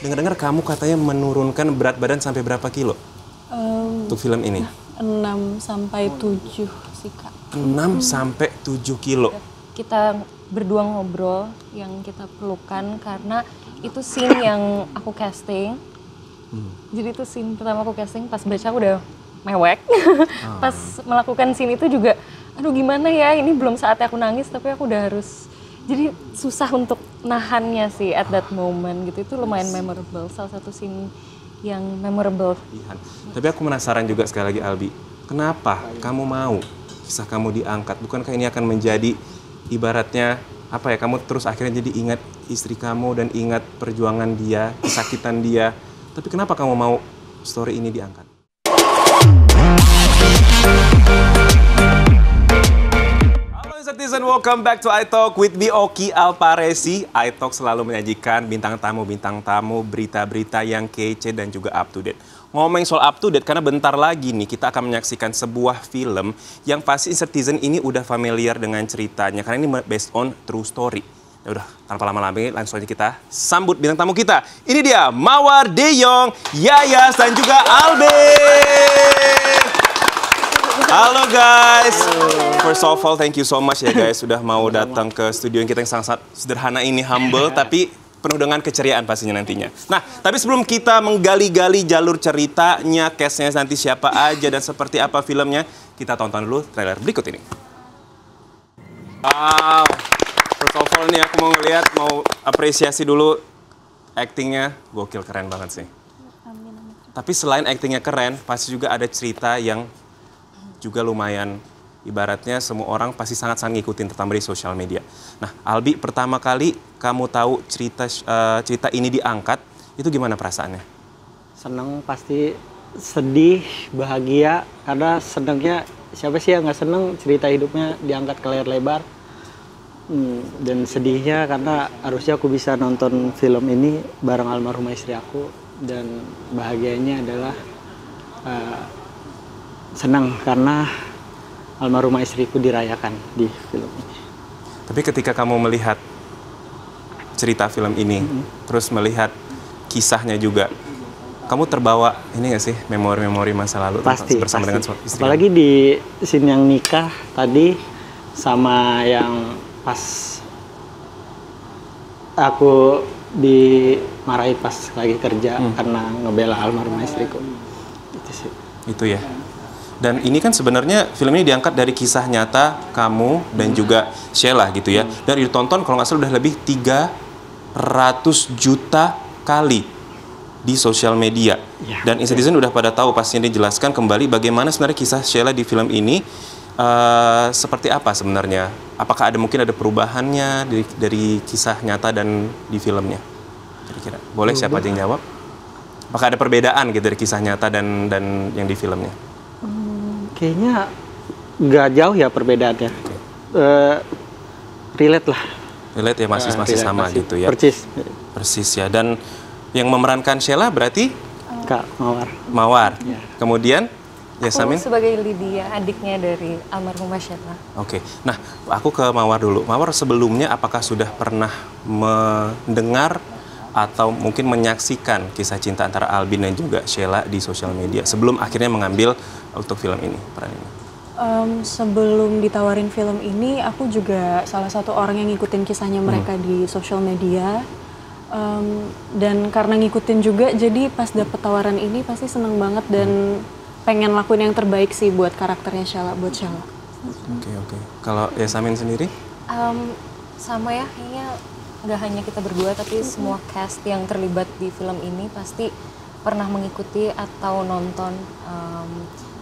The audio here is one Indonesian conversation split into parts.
dengar-dengar kamu katanya menurunkan berat badan sampai berapa kilo untuk film ini? 6 sampai 7 sih, Kak. 6 sampai 7 kilo. Kita berdua ngobrol yang kita pelukan karena itu scene yang aku casting. Jadi itu scene pertama aku casting, pas baca aku udah mewek. Pas melakukan scene itu juga, aduh gimana ya, ini belum saatnya aku nangis tapi aku udah harus. Jadi susah untuk nahannya sih at that moment gitu. Itu lumayan memorable, salah satu scene yang memorable. Tapi aku penasaran juga sekali lagi Albi, kenapa kamu mau kisah kamu diangkat? Bukankah ini akan menjadi ibaratnya apa ya, kamu terus akhirnya jadi ingat istri kamu dan ingat perjuangan dia, kesakitan dia. Tapi kenapa kamu mau story ini diangkat? Citizen, welcome back to iTalk with me, Oki Alparesi. iTalk selalu menyajikan bintang tamu, berita-berita yang kece dan juga up to date. Ngomongin soal up to date, karena bentar lagi nih kita akan menyaksikan sebuah film yang pasti Citizen ini udah familiar dengan ceritanya, karena ini based on true story. Ya udah, tanpa lama-lama langsung aja kita sambut bintang tamu kita. Ini dia, Mawar De Jong, Yayas, dan juga Albin. Halo guys. First of all, thank you so much ya guys sudah mau datang ke studio kita yang sangat sederhana ini, humble tapi penuh dengan keceriaan pastinya nantinya. Nah, tapi sebelum kita menggali-gali jalur ceritanya, cast-nya nanti siapa aja dan seperti apa filmnya, kita tonton dulu trailer berikut ini. Wow. First of all nih aku mau ngeliat, mau apresiasi dulu actingnya, gokil, keren banget sih. Tapi selain actingnya keren, pasti juga ada cerita yang juga lumayan, ibaratnya semua orang pasti sangat-sangat ngikutin, terutama di sosial media. Nah, Albi, pertama kali kamu tahu cerita ini diangkat, itu gimana perasaannya? Seneng, pasti sedih, bahagia, karena senengnya siapa sih yang nggak seneng cerita hidupnya diangkat ke layar lebar. Dan sedihnya karena harusnya aku bisa nonton film ini bareng almarhumah istri aku, dan bahagianya adalah senang karena almarhumah istriku dirayakan di film ini. Tapi ketika kamu melihat cerita film ini, terus melihat kisahnya juga, kamu terbawa ini nggak sih memori-memori masa lalu bersama dengan istri? Apalagi di scene yang nikah tadi sama yang pas aku dimarahi pas lagi kerja karena ngebela almarhumah istriku. Itu sih. Itu ya. Dan ini kan sebenarnya film ini diangkat dari kisah nyata kamu dan juga Sheila gitu ya. Dan ditonton kalau nggak salah udah lebih 300 juta kali di sosial media. Ya, dan Citizen udah pada tahu, pastinya dijelaskan kembali bagaimana sebenarnya kisah Sheila di film ini seperti apa sebenarnya. Apakah mungkin ada perubahannya dari kisah nyata dan di filmnya? Kira-kira. Boleh siapa aja yang jawab? Apakah ada perbedaan gitu dari kisah nyata dan yang di filmnya? Kayaknya nggak jauh ya perbedaannya. Relate lah. Relate ya, masih sama gitu ya. Persis ya. Dan yang memerankan Sheila berarti Kak Mawar. Mawar. Ya. Kemudian Yasamin? Aku sebagai Lydia, adiknya dari almarhumah Sheila. Oke. Nah, aku ke Mawar dulu. Mawar, sebelumnya apakah sudah pernah mendengar atau mungkin menyaksikan kisah cinta antara Albin dan juga Sheila di sosial media sebelum akhirnya mengambil untuk film ini, peran ini? Sebelum ditawarin film ini, aku juga salah satu orang yang ngikutin kisahnya mereka di sosial media. Dan karena ngikutin juga, jadi pas dapet tawaran ini pasti seneng banget dan pengen lakuin yang terbaik sih buat karakternya Sheila, buat Sheila. Oke. Kalau Yasamin sendiri? Sama ya, kayaknya nggak hanya kita berdua, tapi semua cast yang terlibat di film ini pasti pernah mengikuti atau nonton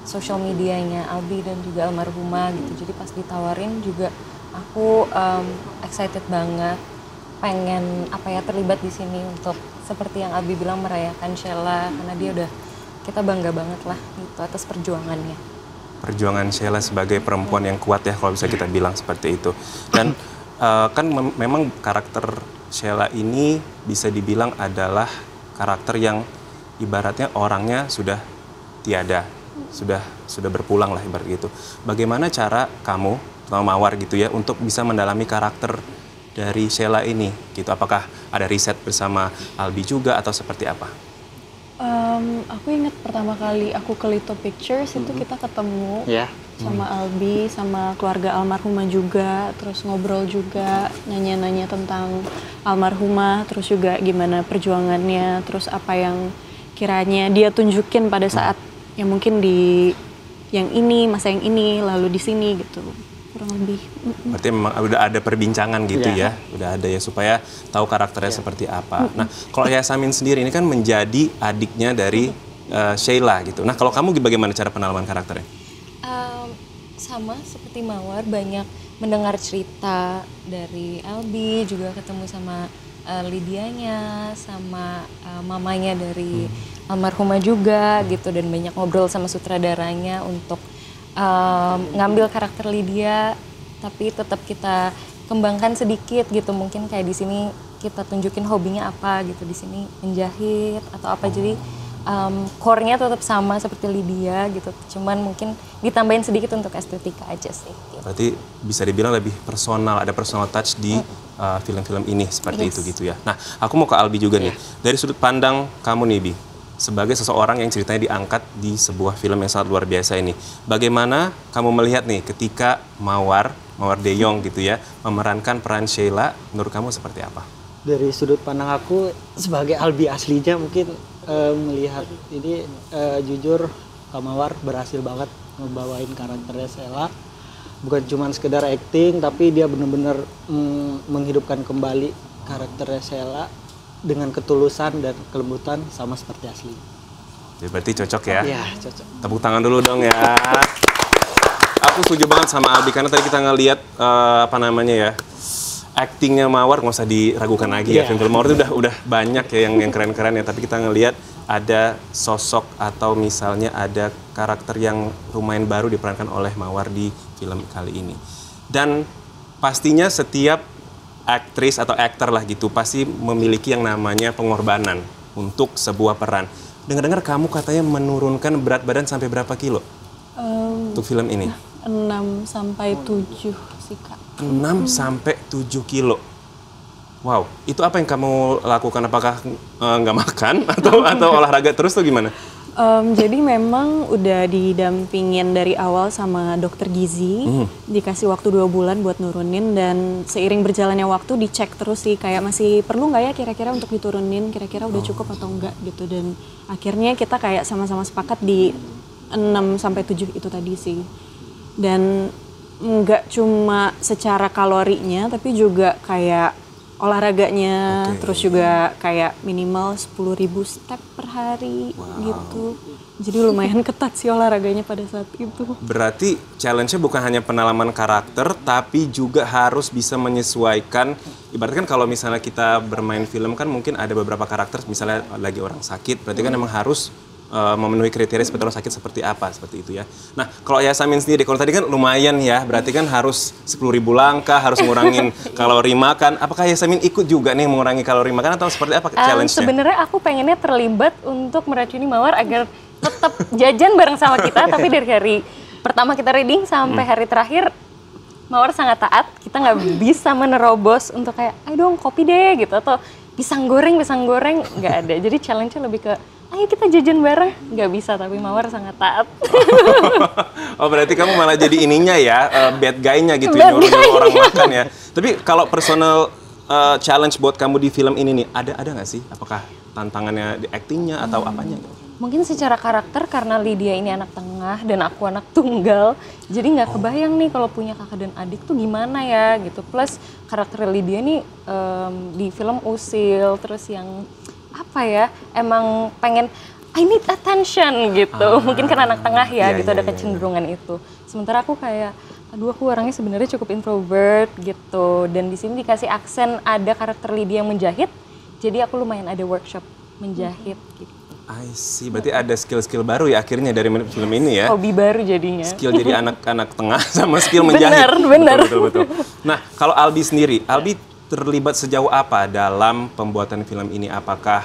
social medianya Albi dan juga almarhumah gitu. Jadi pas ditawarin juga aku excited banget, pengen terlibat di sini untuk seperti yang Albi bilang, merayakan Sheila, karena dia udah, kita bangga banget lah gitu atas perjuangannya. Perjuangan Sheila sebagai perempuan yang kuat ya, kalau bisa kita bilang seperti itu. Dan kan memang karakter Sheila ini bisa dibilang adalah karakter yang ibaratnya orangnya sudah tiada, sudah berpulang lah ibarat gitu. Bagaimana cara kamu, Mawar gitu ya, untuk bisa mendalami karakter dari Sheila ini gitu? Apakah ada riset bersama Albi juga atau seperti apa? Aku ingat pertama kali aku ke Lito Pictures itu kita ketemu sama Albi, sama keluarga almarhumah juga, terus ngobrol juga, nanya-nanya tentang almarhumah, terus juga gimana perjuangannya, terus apa yang kiranya dia tunjukin pada saat yang mungkin di yang ini, masa yang ini, lalu di sini gitu. Kurang lebih. Berarti memang udah ada perbincangan gitu ya, udah ada ya supaya tahu karakternya seperti apa. Nah, kalau Yasamin sendiri ini kan menjadi adiknya dari Sheila gitu. Nah, kalau kamu bagaimana cara penalaman karakternya? Sama seperti Mawar, banyak mendengar cerita dari Albi, juga ketemu sama Lydianya, sama mamanya dari almarhumah juga gitu, dan banyak ngobrol sama sutradaranya untuk ngambil karakter Lydia, tapi tetap kita kembangkan sedikit gitu. Mungkin kayak di sini kita tunjukin hobinya apa gitu, di sini menjahit atau apa. Jadi core-nya tetap sama seperti Lydia gitu, cuman mungkin ditambahin sedikit untuk estetika aja sih. Gitu. Berarti bisa dibilang lebih personal, ada personal touch di film-film ini seperti itu gitu ya. Nah, aku mau ke Albi juga nih. Dari sudut pandang kamu nih, Bi, sebagai seseorang yang ceritanya diangkat di sebuah film yang sangat luar biasa ini. Bagaimana kamu melihat nih ketika Mawar De Jong gitu ya, memerankan peran Sheila, menurut kamu seperti apa? Dari sudut pandang aku sebagai Albi aslinya mungkin melihat ini jujur Kak Mawar berhasil banget ngebawain karakternya Sheila. Bukan cuma sekedar acting, tapi dia benar-benar menghidupkan kembali karakternya Sheila dengan ketulusan dan kelembutan sama seperti asli. Jadi berarti cocok ya? Iya, cocok. Tepuk tangan dulu dong ya. Aku setuju banget sama Albi karena tadi kita ngelihat actingnya Mawar nggak usah diragukan lagi ya. Film-film Mawar itu udah banyak ya yang keren-keren ya. Tapi kita ngelihat ada sosok atau misalnya ada karakter yang lumayan baru diperankan oleh Mawar di film kali ini. Dan pastinya setiap aktris atau aktor lah gitu pasti memiliki yang namanya pengorbanan untuk sebuah peran. Dengar-dengar kamu katanya menurunkan berat badan sampai berapa kilo untuk film ini? 6 sampai 7 sih, Kak. 6 sampai 7 kilo. Wow, itu apa yang kamu lakukan? Apakah nggak makan atau olahraga terus atau gimana? Jadi memang udah didampingin dari awal sama dokter gizi, dikasih waktu 2 bulan buat nurunin, dan seiring berjalannya waktu dicek terus sih kayak masih perlu nggak ya kira-kira untuk diturunin, kira-kira udah cukup atau enggak gitu. Dan akhirnya kita kayak sama-sama sepakat di 6 sampai 7 itu tadi sih. Dan nggak cuma secara kalorinya tapi juga kayak olahraganya, terus juga kayak minimal 10.000 step per hari gitu. Jadi lumayan ketat sih olahraganya pada saat itu. Berarti challenge-nya bukan hanya penalaman karakter, tapi juga harus bisa menyesuaikan. Ibaratkan kalau misalnya kita bermain film kan mungkin ada beberapa karakter, misalnya lagi orang sakit, berarti kan emang harus memenuhi kriteria seperti orang sakit seperti apa, seperti itu ya. Nah, kalau Yasamin sendiri, kalau tadi kan lumayan ya, berarti kan harus 10.000 langkah, harus ngurangin kalori makan. Apakah Yasamin ikut juga nih mengurangi kalori makan atau seperti apa challenge-nya? Sebenarnya aku pengennya terlibat untuk meracuni Mawar agar tetap jajan bareng sama kita, tapi dari hari pertama kita reading sampai hari terakhir, Mawar sangat taat. Kita nggak bisa menerobos untuk kayak, ayo dong kopi deh gitu, atau pisang goreng, nggak ada. Jadi challenge-nya lebih ke, ayo kita jajan bareng. Nggak bisa, tapi Mawar sangat taat. Oh, berarti kamu malah jadi ininya ya, bad guy-nya gitu, nyuruh orang makan ya. Tapi kalau personal challenge buat kamu di film ini nih, ada nggak sih? Apakah tantangannya di acting-nya atau apanya? Mungkin secara karakter karena Lydia ini anak tengah dan aku anak tunggal, jadi nggak kebayang nih kalau punya kakak dan adik tuh gimana ya gitu. Plus karakter Lydia nih di film usil, terus yang apa ya, emang pengen I need attention gitu. Mungkin karena anak tengah ya gitu, ada kecenderungan itu. Sementara aku kayak, aduh aku orangnya sebenarnya cukup introvert gitu. Dan di sini dikasih aksen ada karakter Lydia yang menjahit, jadi aku lumayan ada workshop menjahit gitu. I see, berarti ada skill-skill baru ya akhirnya dari film ini ya. Hobi baru jadinya. Skill jadi anak tengah sama skill menjahit. Benar. Betul. Nah, kalau Albi sendiri, Albi terlibat sejauh apa dalam pembuatan film ini? Apakah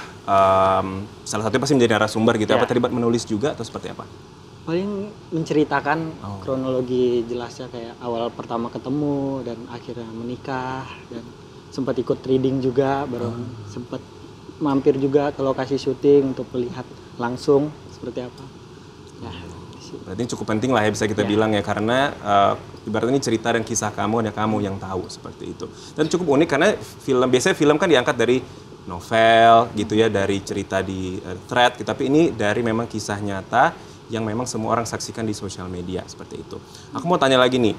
salah satunya pasti menjadi narasumber gitu? Apa terlibat menulis juga atau seperti apa? Paling menceritakan kronologi jelasnya kayak awal pertama ketemu dan akhirnya menikah dan sempat ikut reading juga, baru sempat mampir juga ke lokasi syuting untuk melihat langsung seperti apa. Ya, Berarti cukup penting lah ya bisa kita bilang ya, karena ibaratnya ini cerita dan kisah kamu, hanya kamu yang tahu seperti itu. Dan cukup unik karena biasanya film kan diangkat dari novel gitu ya, dari cerita di thread, tapi ini dari memang kisah nyata yang memang semua orang saksikan di sosial media seperti itu. Aku mau tanya lagi nih,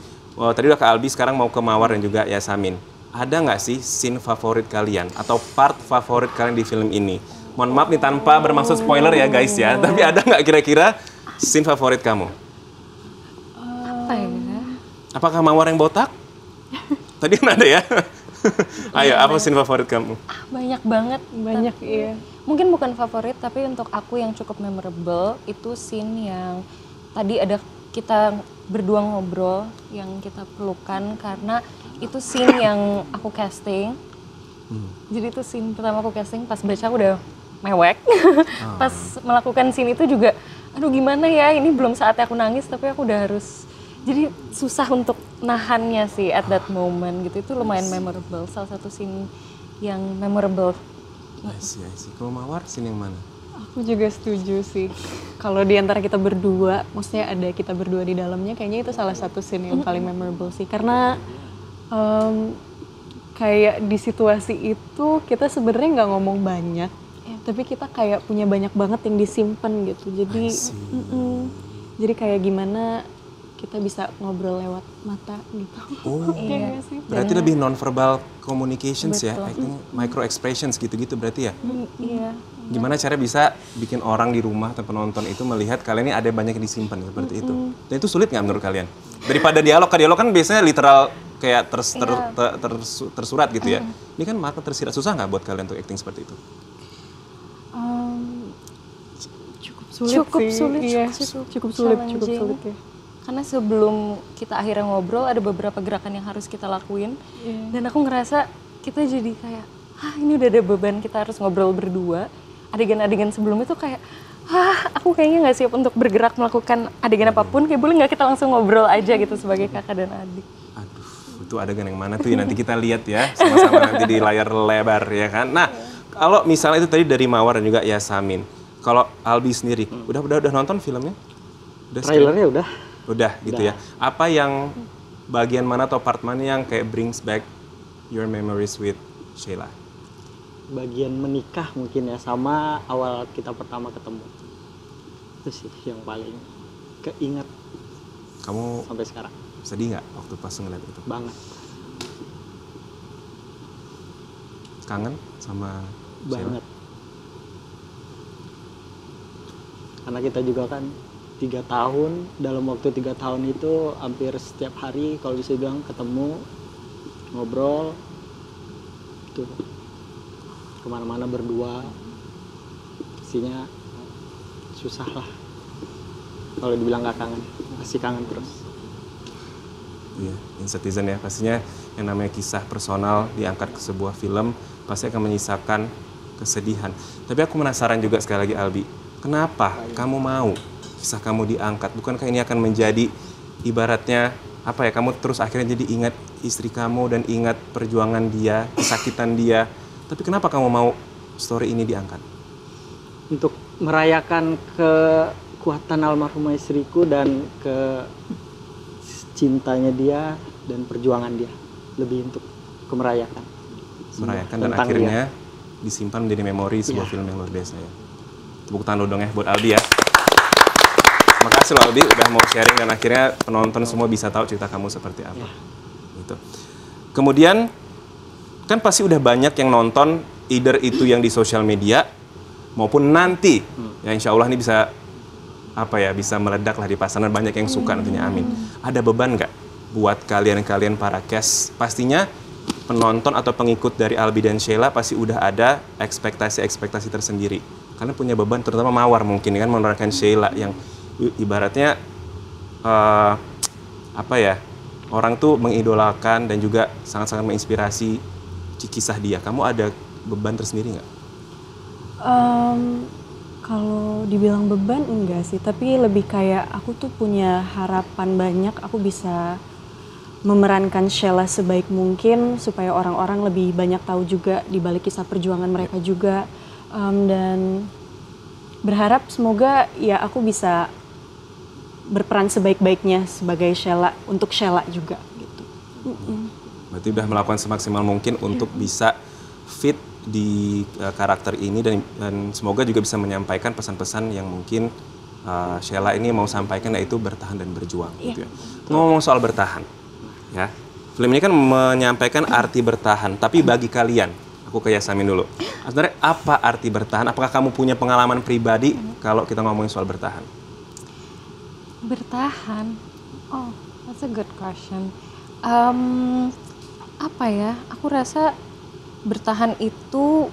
tadi udah ke Albi, sekarang mau ke Mawar dan juga Yasamin. Ada nggak sih scene favorit kalian atau part favorit kalian di film ini? Mohon maaf nih tanpa bermaksud spoiler ya guys ya, tapi ada nggak kira-kira scene favorit kamu? Apa ya? Apakah Mawar yang botak? Tadi kan ada ya? Ayo, apa scene favorit kamu? Banyak banget. Banyak, iya. Mungkin bukan favorit, tapi untuk aku yang cukup memorable itu scene yang tadi ada kita berdua ngobrol yang kita perlukan, karena itu scene yang aku casting. Jadi itu scene pertama aku casting, pas baca aku udah mewek. Pas melakukan scene itu juga, aduh gimana ya, ini belum saatnya aku nangis tapi aku udah harus. Jadi susah untuk nahannya sih at that moment gitu. Itu lumayan memorable, salah satu scene yang memorable. I see. Kalau Mawar, scene yang mana? Aku juga setuju sih. Kalau di antara kita berdua, maksudnya ada kita berdua di dalamnya, kayaknya itu salah satu scene yang paling memorable sih. Karena kayak di situasi itu kita sebenarnya nggak ngomong banyak, tapi kita kayak punya banyak banget yang disimpan gitu. Jadi, jadi kayak gimana kita bisa ngobrol lewat mata gitu. Oh, Iya sih. berarti lebih non-verbal communications ya, acting micro expressions gitu-gitu berarti ya? Iya. Gimana cara bisa bikin orang di rumah atau penonton itu melihat kalian ini ada banyak yang disimpan seperti itu? Dan itu sulit nggak menurut kalian? Daripada dialog kan biasanya literal kayak tersurat gitu ya. Ini kan makna tersirat, susah nggak buat kalian untuk acting seperti itu? Cukup sih. sulit, Iya, cukup sulit challenging. ya. Karena sebelum kita akhirnya ngobrol ada beberapa gerakan yang harus kita lakuin. Dan aku ngerasa kita jadi kayak, ini udah ada beban, kita harus ngobrol berdua. Adegan-adegan sebelumnya tuh kayak, aku kayaknya nggak siap untuk bergerak melakukan adegan apapun. Kayak boleh nggak kita langsung ngobrol aja gitu sebagai kakak dan adik. Aduh, itu adegan yang mana tuh ya, nanti kita lihat ya sama-sama nanti di layar lebar ya kan. Nah, kalau misalnya itu tadi dari Mawar dan juga Yasamin, kalau Albi sendiri udah nonton filmnya? Trailernya udah. Udah gitu ya. Apa yang bagian mana atau part mana yang kayak brings back your memories with Sheila? Bagian menikah mungkin ya, sama awal kita pertama ketemu. Itu sih yang paling keinget Kamu sampai sekarang. sedih nggak waktu pas ngeliat itu? Banget. Kangen sama Sheila? Banget. Karena kita juga kan 3 tahun, dalam waktu 3 tahun itu hampir setiap hari kalau bisa bilang ketemu, ngobrol, tuh kemana-mana berdua, pastinya susah lah kalau dibilang gak kangen, pasti kangen terus. Iya, in citizen ya, pastinya yang namanya kisah personal diangkat ke sebuah film pasti akan menyisakan kesedihan. Tapi aku penasaran juga sekali lagi Albi, kenapa kamu mau kisah kamu diangkat? Bukankah ini akan menjadi ibaratnya apa ya, kamu terus akhirnya jadi ingat istri kamu dan ingat perjuangan dia, kesakitan dia. Tapi kenapa kamu mau story ini diangkat? Untuk merayakan kekuatan almarhumah istriku dan cintanya dia dan perjuangan dia. Lebih untuk merayakan. Merayakan dan akhirnya disimpan menjadi memori sebuah film yang luar biasa ya. Tepuk tangan dong ya buat Albi ya. Makasih loh Albi udah mau sharing dan akhirnya penonton semua bisa tahu cerita kamu seperti apa. Gitu. Kemudian kan pasti udah banyak yang nonton, either itu yang di sosial media maupun nanti ya insya Allah ini bisa bisa meledak lah di pasaran, banyak yang suka nantinya, amin. Ada beban nggak buat kalian para cast? Pastinya penonton atau pengikut dari Albi dan Sheila pasti udah ada ekspektasi tersendiri. Kalian punya beban, terutama Mawar mungkin kan memerankan Sheila yang ibaratnya orang tuh mengidolakan dan juga sangat-sangat menginspirasi kisah dia. Kamu ada beban tersendiri nggak? Kalau dibilang beban enggak sih, tapi lebih kayak aku tuh punya harapan banyak aku bisa memerankan Sheila sebaik mungkin supaya orang-orang lebih banyak tahu juga di balik kisah perjuangan mereka juga. Dan berharap semoga ya aku bisa berperan sebaik-baiknya sebagai Sheila untuk Sheila juga gitu. Berarti udah melakukan semaksimal mungkin untuk bisa fit di karakter ini dan semoga juga bisa menyampaikan pesan-pesan yang mungkin Sheila ini mau sampaikan, yaitu bertahan dan berjuang gitu ya. Ngomong soal bertahan ya. Film ini kan menyampaikan arti bertahan, tapi bagi kalian, aku ke Yasamin dulu. Sebenarnya apa arti bertahan? Apakah kamu punya pengalaman pribadi kalau kita ngomongin soal bertahan? Bertahan? Oh, that's a good question. Apa ya, aku rasa bertahan itu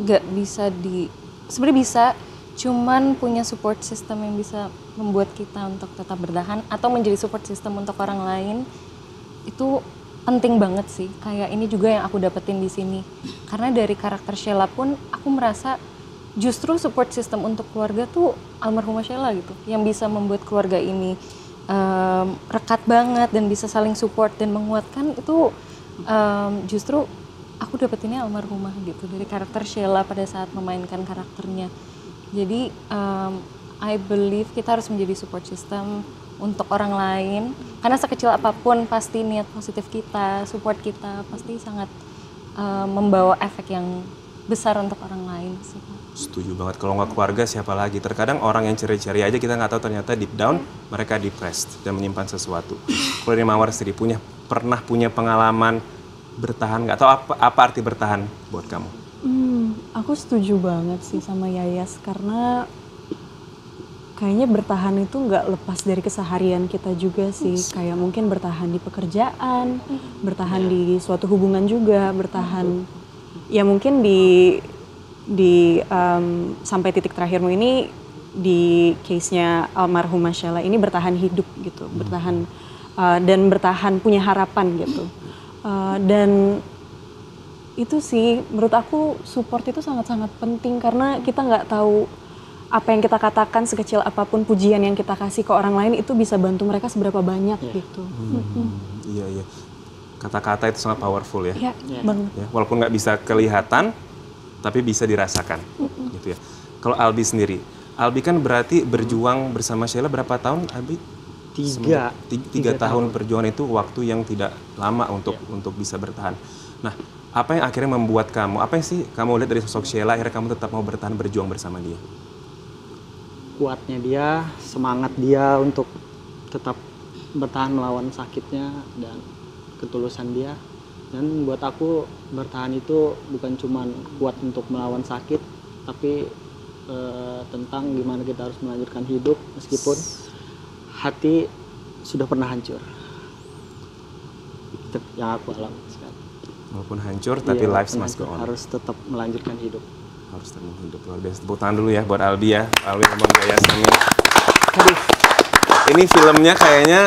nggak bisa sebenarnya bisa, cuman punya support system yang bisa membuat kita untuk tetap bertahan atau menjadi support system untuk orang lain, itu penting banget sih. Kayak ini juga yang aku dapetin di sini, karena dari karakter Sheila pun aku merasa justru support system untuk keluarga tuh almarhumah Sheila gitu, yang bisa membuat keluarga ini rekat banget dan bisa saling support dan menguatkan. Itu justru aku dapetinnya almarhumah gitu dari karakter Sheila pada saat memainkan karakternya. Jadi I believe kita harus menjadi support system untuk orang lain, karena sekecil apapun pasti niat positif kita, support kita pasti sangat membawa efek yang besar untuk orang lain sih. Setuju banget, kalau nggak keluarga siapa lagi? Terkadang orang yang ceria-ceria aja kita nggak tahu ternyata deep down mereka depressed dan menyimpan sesuatu. Kalau dari Mawar sendiri pernah punya pengalaman bertahan nggak? Atau apa arti bertahan buat kamu? Aku setuju banget sih sama Yayas, karena kayaknya bertahan itu nggak lepas dari keseharian kita juga sih. Kayak mungkin bertahan di pekerjaan, bertahan di suatu hubungan juga, bertahan ya mungkin di sampai titik terakhirmu ini di case-nya almarhumah Sheila ini bertahan hidup gitu, bertahan dan bertahan punya harapan gitu. Dan itu sih menurut aku support itu sangat-sangat penting, karena kita nggak tahu apa yang kita katakan, sekecil apapun pujian yang kita kasih ke orang lain itu bisa bantu mereka seberapa banyak gitu. Iya. Kata-kata itu sangat powerful ya. Iya, banget. Ya, walaupun nggak bisa kelihatan, tapi bisa dirasakan, gitu ya. Kalau Albi sendiri, Albi kan berarti berjuang bersama Sheila berapa tahun, Albi? Tiga tahun perjuangan itu waktu yang tidak lama untuk bisa bertahan. Nah, apa yang akhirnya membuat kamu, apa yang sih kamu lihat dari sosok Sheila akhirnya kamu tetap mau bertahan berjuang bersama dia? Kuatnya dia, semangat dia untuk tetap bertahan melawan sakitnya, dan ketulusan dia. Dan buat aku bertahan itu bukan cuma kuat untuk melawan sakit, tapi tentang gimana kita harus melanjutkan hidup meskipun hati sudah pernah hancur. Itu yang aku alami sekarang. Walaupun hancur, tapi life must go on. Harus tetap melanjutkan hidup. Harus tetap hidup. Luar biasa. Tepuk tangan dulu ya buat Albi ya. Albi ngomong gak Yasamin. Aduh, ini filmnya kayaknya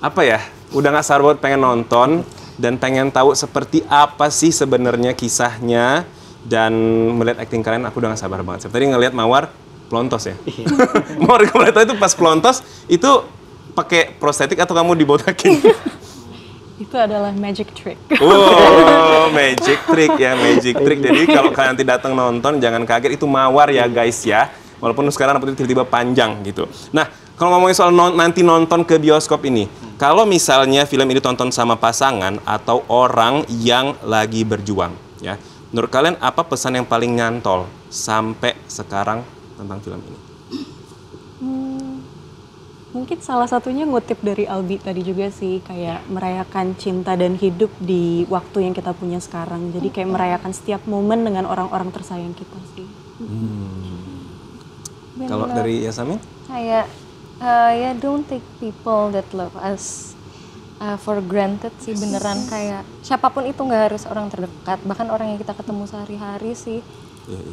apa ya? Udah gak sabar buat pengen nonton dan pengen tahu seperti apa sih sebenarnya kisahnya, dan melihat acting kalian aku udah gak sabar banget. Tadi ngelihat Mawar pelontos ya. Mawar kamu lihat itu pas pelontos itu pakai prostetik atau kamu dibotakin? Itu adalah magic trick. Oh, magic trick ya, magic trick. Jadi kalau kalian nanti datang nonton jangan kaget, itu Mawar ya guys ya. Walaupun sekarang rambutnya tiba-tiba panjang gitu. Nah, kalau ngomongin soal nanti nonton ke bioskop ini, kalau misalnya film ini tonton sama pasangan atau orang yang lagi berjuang, ya, menurut kalian apa pesan yang paling nyantol sampai sekarang tentang film ini? Mungkin salah satunya ngutip dari Albi tadi juga sih, kayak merayakan cinta dan hidup di waktu yang kita punya sekarang. Jadi kayak merayakan setiap momen dengan orang-orang tersayang kita sih. Kalau dari Yasamin? Kayak ya don't take people that love us for granted sih, beneran. Kayak siapapun itu, nggak harus orang terdekat, bahkan orang yang kita ketemu sehari-hari sih.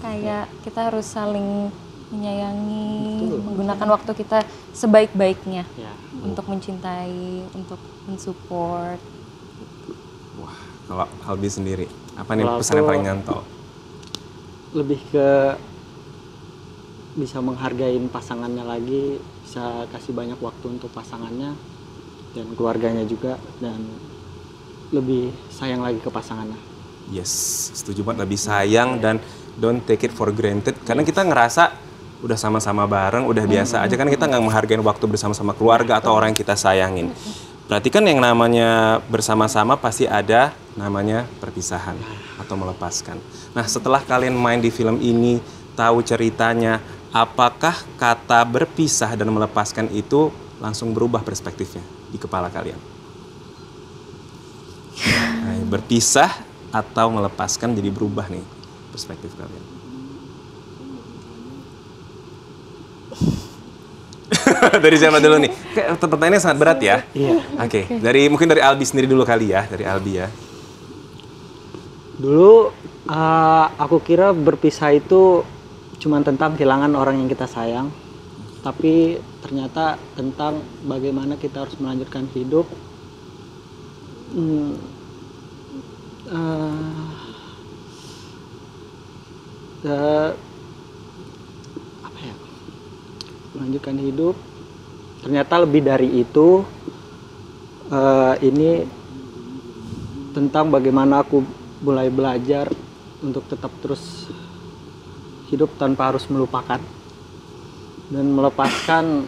Kayak kita harus saling menyayangi, menggunakan waktu kita sebaik-baiknya untuk mencintai, untuk mensupport. Wah, kalau Albi sendiri, apa nih pesan yang paling nyantol? Lebih ke bisa menghargai pasangannya lagi, bisa kasih banyak waktu untuk pasangannya, dan keluarganya juga, dan lebih sayang lagi ke pasangannya. Yes, setuju banget, lebih sayang dan don't take it for granted. Karena kita ngerasa udah sama-sama bareng, udah biasa aja kan, kita nggak menghargai waktu bersama-sama keluarga atau orang yang kita sayangin. Berarti kan yang namanya bersama-sama pasti ada namanya perpisahan atau melepaskan. Nah, setelah kalian main di film ini, tahu ceritanya, apakah kata berpisah dan melepaskan itu langsung berubah perspektifnya di kepala kalian? Nah, berpisah atau melepaskan jadi berubah nih perspektif kalian. Dari siapa dulu nih? Pertanyaannya sangat berat ya. Iya. Oke, mungkin dari Albi sendiri dulu kali ya, dari Albi ya. Dulu aku kira berpisah itu cuma tentang kehilangan orang yang kita sayang, tapi ternyata tentang bagaimana kita harus melanjutkan hidup. Apa ya? Melanjutkan hidup. Ternyata lebih dari itu. Ini tentang bagaimana aku mulai belajar untuk tetap terus hidup tanpa harus melupakan. Dan melepaskan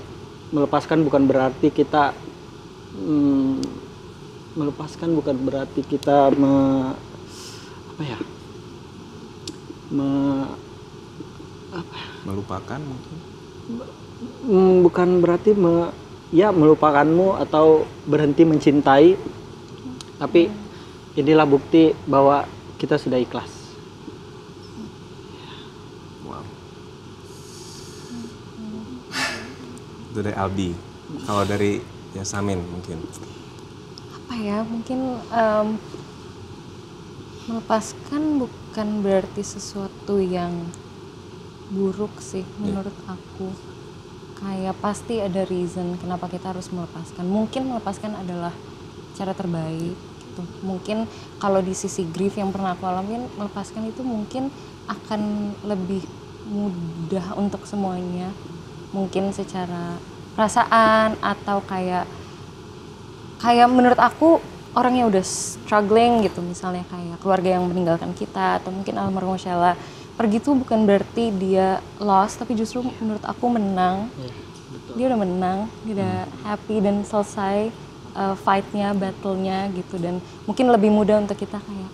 bukan berarti kita Melupakan mungkin. Bukan berarti melupakanmu atau berhenti mencintai, tapi inilah bukti bahwa kita sudah ikhlas. Wow. Itu dari Albi. Kalau dari Yasamin mungkin. Apa ya, mungkin melepaskan bukan berarti sesuatu yang buruk sih menurut aku. Kayak pasti ada reason kenapa kita harus melepaskan. Mungkin melepaskan adalah cara terbaik gitu. Mungkin kalau di sisi grief yang pernah aku alamin, melepaskan itu mungkin akan lebih mudah untuk semuanya. Mungkin secara perasaan atau kayak menurut aku orang yang udah struggling gitu, misalnya kayak keluarga yang meninggalkan kita atau mungkin almarhum Sheila pergi tuh bukan berarti dia lost, tapi justru menurut aku menang. Dia udah menang, dia udah happy dan selesai fight-nya, battle-nya gitu, dan mungkin lebih mudah untuk kita kayak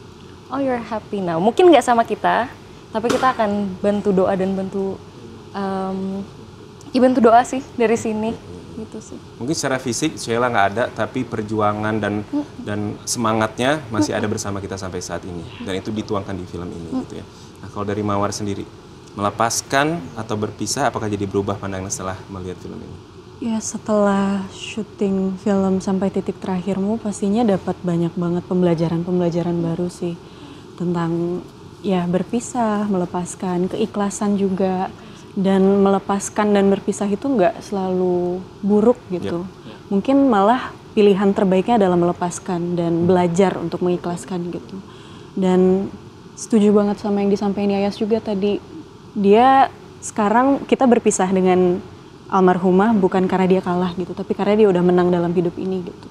oh you're happy now. Mungkin nggak sama kita, tapi kita akan bantu doa dan bantu bantu doa sih dari sini gitu sih. Mungkin secara fisik Sheila nggak ada, tapi perjuangan dan semangatnya masih ada bersama kita sampai saat ini, dan itu dituangkan di film ini gitu ya. Nah, kalau dari Mawar sendiri, melepaskan atau berpisah, apakah jadi berubah pandangan setelah melihat film ini? Ya, setelah syuting film Sampai Titik Terakhirmu pastinya dapat banyak banget pembelajaran baru sih. Tentang ya berpisah, melepaskan, keikhlasan juga. Dan melepaskan dan berpisah itu nggak selalu buruk gitu. Mungkin malah pilihan terbaiknya adalah melepaskan dan belajar untuk mengikhlaskan gitu. Dan setuju banget sama yang disampaikan Yayas juga tadi. Dia sekarang kita berpisah dengan almarhumah bukan karena dia kalah gitu, tapi karena dia udah menang dalam hidup ini gitu.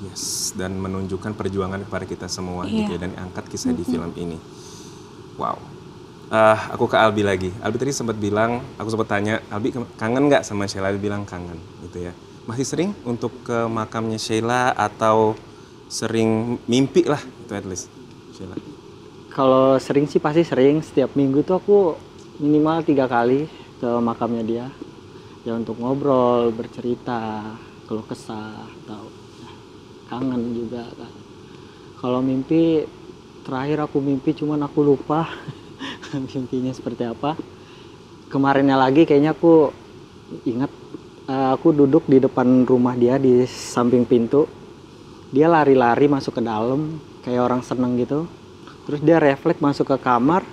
Yes, dan menunjukkan perjuangan kepada kita semua gitu ya, dan angkat kisah di film ini. Wow. Aku ke Albi lagi. Albi tadi sempat bilang, aku sempat tanya, Albi kangen nggak sama Sheila? Albi bilang kangen gitu ya. Masih sering untuk ke makamnya Sheila atau sering mimpi lah itu at least Sheila? Kalau sering sih pasti sering. Setiap minggu tuh aku minimal 3 kali ke makamnya dia. Ya untuk ngobrol, bercerita, keluh kesah, atau kangen juga kan. Kalau mimpi, terakhir aku mimpi cuman aku lupa mimpinya seperti apa. Kemarinnya lagi kayaknya aku ingat, aku duduk di depan rumah dia di samping pintu. Dia lari-lari masuk ke dalam kayak orang seneng gitu. Terus dia refleks masuk ke kamar,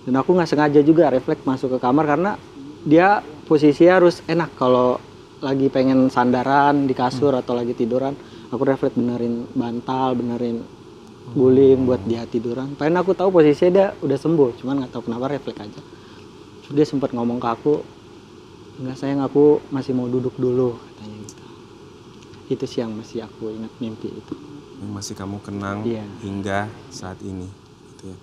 dan aku nggak sengaja juga refleks masuk ke kamar karena dia posisinya harus enak. Kalau lagi pengen sandaran di kasur atau lagi tiduran, aku refleks benerin bantal, benerin guling buat dia tiduran. Padahal aku tahu posisinya dia udah sembuh, cuman nggak tahu kenapa refleks aja. Terus dia sempat ngomong ke aku, "Enggak sayang, aku masih mau duduk dulu," katanya gitu. Itu sih yang masih aku ingat, mimpi itu. Yang masih kamu kenang Iya. hingga saat ini gitu ya.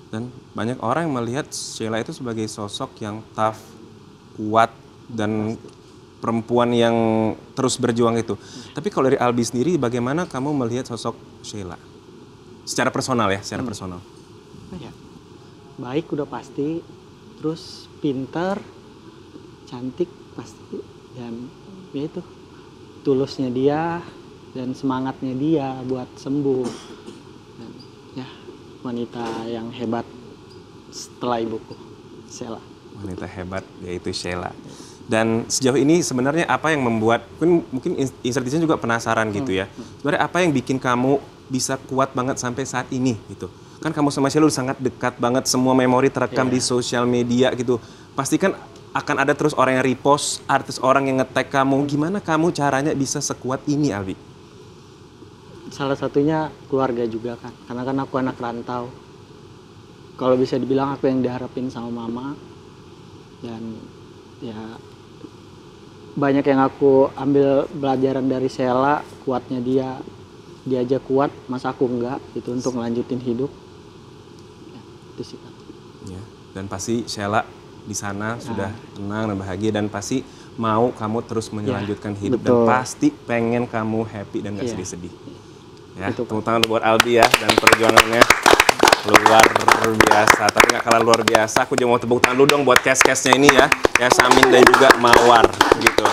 Dan banyak orang yang melihat Sheila itu sebagai sosok yang tough, kuat, dan perempuan yang terus berjuang itu. Tapi kalau dari Albi sendiri, bagaimana kamu melihat sosok Sheila? Secara personal ya, secara personal. Ya, baik udah pasti, terus pintar, cantik pasti, dan ya itu tulusnya dia dan semangatnya dia buat sembuh. Dan ya, wanita yang hebat setelah ibuku, Sheila. Wanita hebat yaitu Sheila. Dan sejauh ini sebenarnya apa yang membuat, mungkin Insertion juga penasaran gitu ya. Sebenarnya apa yang bikin kamu bisa kuat banget sampai saat ini gitu. Kan kamu sama Sheila sangat dekat banget, semua memori terekam di sosial media gitu. Pasti kan akan ada terus orang yang repost, artis orang yang nge-tag kamu. Gimana kamu caranya bisa sekuat ini, Albi? Salah satunya keluarga juga kan, karena kan aku anak rantau. Kalau bisa dibilang aku yang diharapin sama mama. Dan ya banyak yang aku ambil pelajaran dari Sheila, kuatnya dia aja kuat, masa aku enggak gitu untuk melanjutin hidup. Ya, itu sih kan. Ya, dan pasti Sheila di sana sudah tenang dan bahagia dan pasti mau kamu terus melanjutkan hidup dan betul. pasti pengen kamu happy dan gak Iya. sedih-sedih. Ya, Itu, Pak. tepuk tangan buat Albi ya dan perjuangannya luar biasa. Tapi gak kalah luar biasa, aku juga mau tepuk tangan dulu dong buat cast-castnya ini ya. Ya, Samin dan juga Mawar gitu.